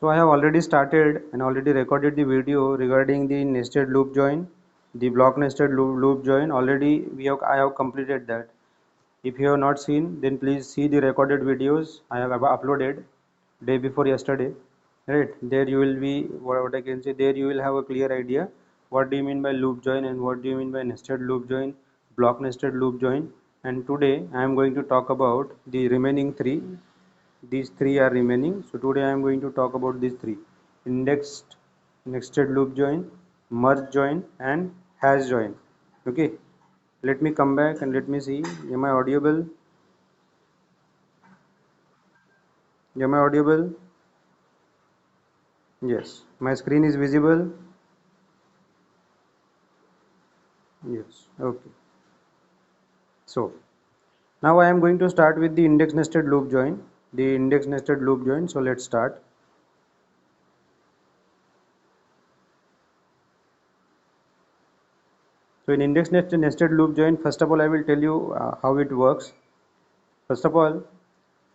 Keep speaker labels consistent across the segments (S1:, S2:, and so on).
S1: So I have already started and already recorded the video regarding the nested loop join, the block nested loop join. Already I have completed that. If you have not seen, then please see the recorded videos I have uploaded day before yesterday. Right there you will be what I can say. There you will have a clear idea. What do you mean by loop join and what do you mean by nested loop join, block nested loop join. And today I am going to talk about the remaining three. These three are remaining. So today I am going to talk about these three: indexed, nested loop join, merge join, and hash join. Okay, let me come back and let me see. Am I audible? Am I audible? Yes. My screen is visible. Yes. Okay. So now I am going to start with the index nested loop join. The index nested loop join. So let's start. So in index nested loop join, first of all, I will tell you how it works. First of all,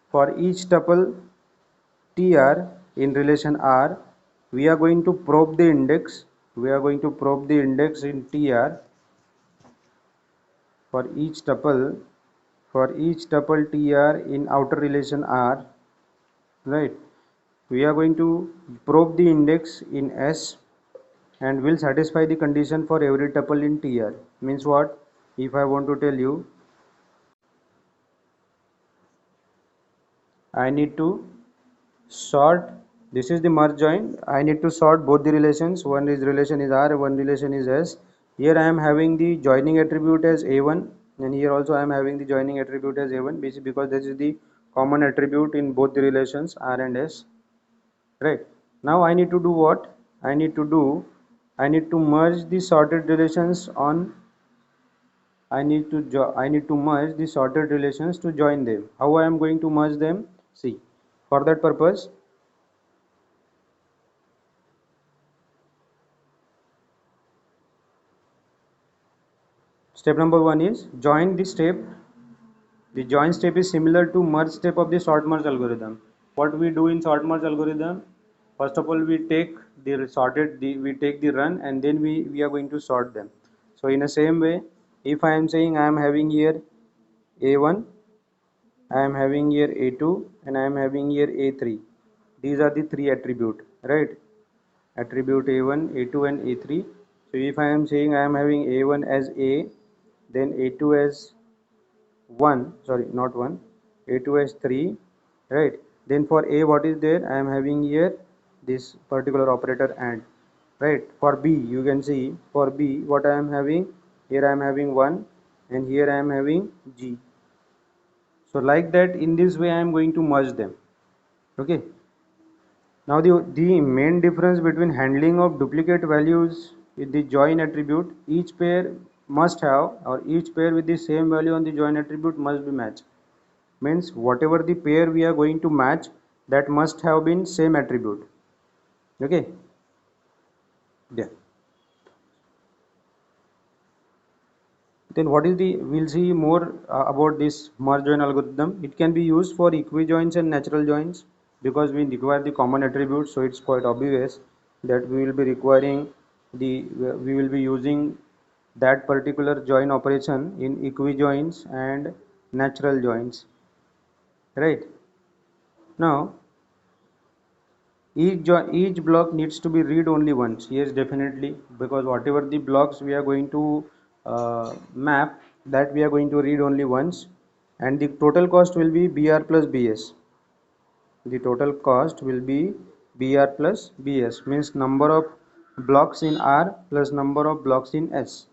S1: for each tuple tr in relation r, we are going to probe the index. We are going to probe the index in tr for each tuple. For each tuple tr in outer relation r, right? We are going to probe the index in s and will satisfy the condition for every tuple in tr. Means what? If I want to tell you, I need to sort, this is the merge join. I need to sort both the relations. One is relation is r, one relation is s. Here I am having the joining attribute as a1 and here also I am having the joining attribute as a1 because this is the common attribute in both the relations r and s. Right. Now I need to do what? I need to merge the sorted relations on I need to merge the sorted relations to join them. How I am going to merge them? See, for that purpose, step number one is join the step. The join step is similar to merge step of the sort merge algorithm. What we do in sort merge algorithm? First of all, we take we take the run and then we are going to sort them. So in the same way, if I am saying I am having here a1, I am having here a2 and I am having here a3. These are the three attribute, right? Attribute a1, a2 and a3. So if I am saying I am having a1 as a, then a2 as 1, sorry, not 1, a2 as 3, right? Then for a, what is there? I am having here this particular operator AND, right? For b, you can see for b what I am having here, I am having 1 and here I am having g. So like that, in this way I am going to merge them. Okay. Now the main difference between handling of duplicate values with the join attribute, each pair must have, or each pair with the same value on the join attribute must be matched. Means whatever the pair we are going to match, that must have been same attribute. Okay. Yeah. Then what is the, we'll see more about this merge join algorithm. It can be used for equijoins and natural joins because we require the common attributes, so it's quite obvious that we will be requiring we will be using that particular join operation in equijoins and natural joins, right? Now each block needs to be read only once. Yes, definitely, because whatever the blocks we are going to map, that we are going to read only once, and the total cost will be br plus bs. The total cost will be br plus bs, means number of blocks in r plus number of blocks in s.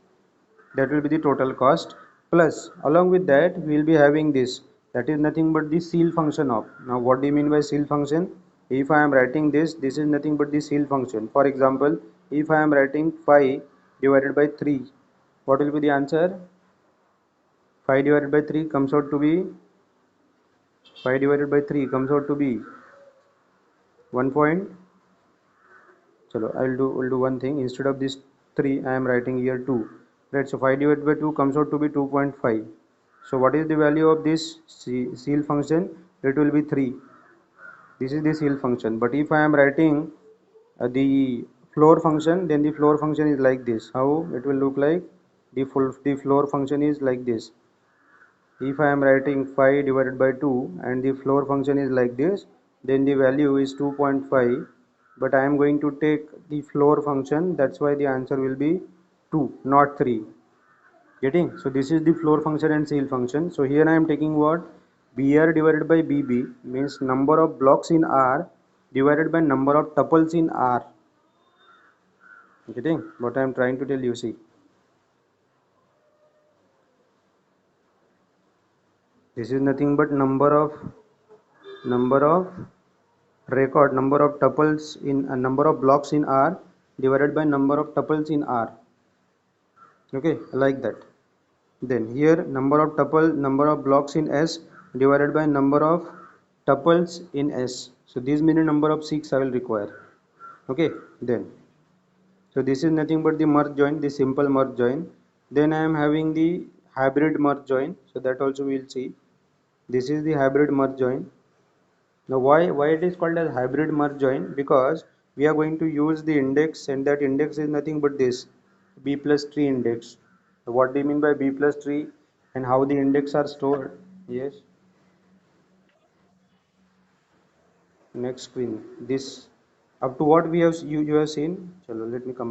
S1: That will be the total cost, plus along with that we will be having this, that is nothing but the ceil function of. Now what do you mean by ceil function? If I am writing this is nothing but the ceil function. For example, if I am writing 5 divided by 3, what will be the answer? 5 divided by 3 comes out to be 5 divided by 3 comes out to be 1 point. Chalo, will do one thing. Instead of this 3 I am writing here 2, right? So 5 divided by 2 comes out to be 2.5. So what is the value of this ceil function? It will be 3. This is the ceil function. But if I am writing the floor function, then the floor function is like this. How it will look like? The floor function is like this. If I am writing 5 divided by 2 and the floor function is like this, then the value is 2.5, but I am going to take the floor function, that's why the answer will be 2, not 3. Getting? So this is the floor function and ceil function. So here I am taking what? BR divided by BB means number of blocks in R divided by number of tuples in R. Getting? What I am trying to tell you, see. This is nothing but number of record number of tuples in a number of blocks in R divided by number of tuples in R. Okay, like that. Then here number of blocks in S divided by number of tuples in S. So these many number of 6 I will require. Okay, then so this is nothing but the merge join, the simple merge join. Then I am having the hybrid merge join, so that also we will see. This is the hybrid merge join. Now why it is called as hybrid merge join? Because we are going to use the index, and that index is nothing but this b plus tree index. So what do you mean by b plus tree and how the index are stored? Yes, next screen. This up to what we have you have seen. Chalo, let me come.